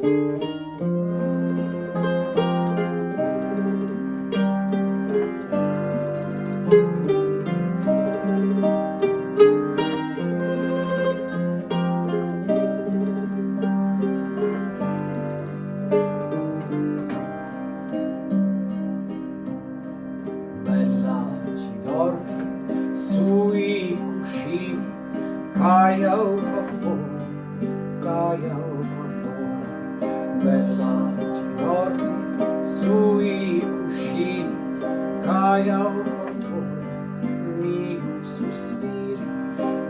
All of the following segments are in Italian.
Bella ci dormi sui cuscini, caia qua fuori, caia qua fuori. Bella ci dormi sui cuscini, caia qua fuori.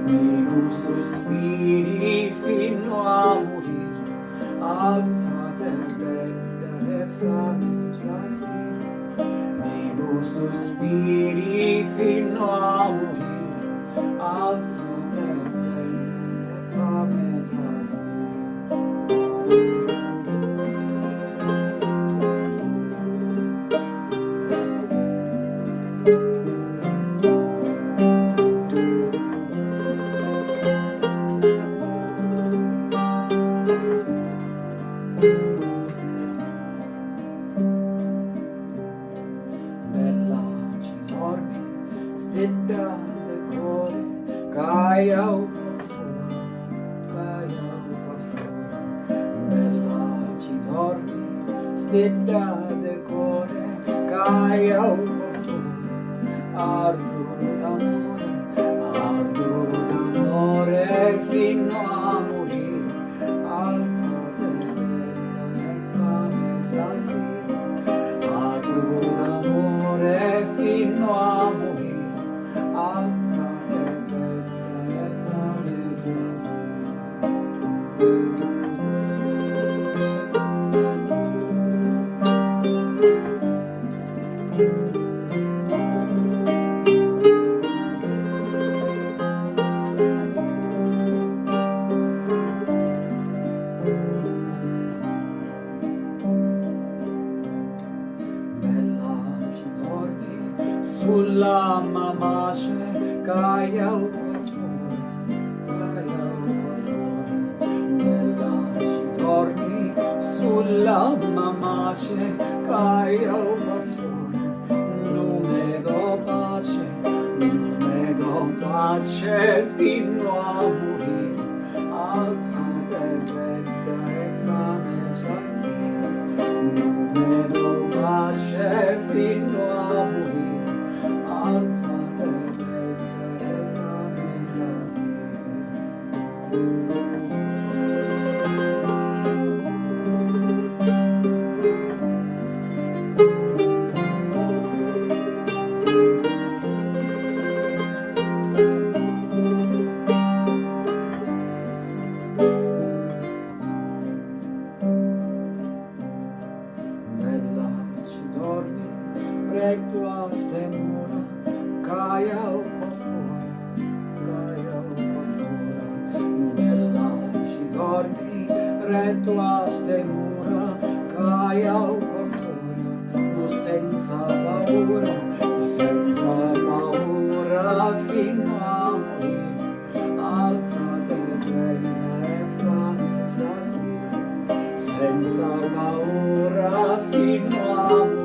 Minu sospiri fino a morire, alzate bella e fammi trasire. Minu sospiri fino a morire, alzate bella e fammi trasire. Bella ci dormi, stella del cuore, caia qua fuori, caia qua fuori. Bella ci dormi, stella del cuore, caia qua fuori. Ardo d'amore fino a morire, alzate bella e fammi trasire. Ardo d'amore fino a morire, alzate bella e fammi trasire. Sulla mamace caia qua fuori, caia qua fuori. Bella ci dormi, sulla mamace caia qua fuori. Non mi do pace fino a morire, alzate bella e fammi trasire. Non mi do pace fino a morire, alzate bella e fammi trasire. Bella ci dormi, recto a ste mura, caia qua fuori, caia qua fuori. Bella ci dormi, retto a ste mura, caia qua fuori. No senza paura fino a morire, alzate bella e fammi trasire. Senza paura fino a morire,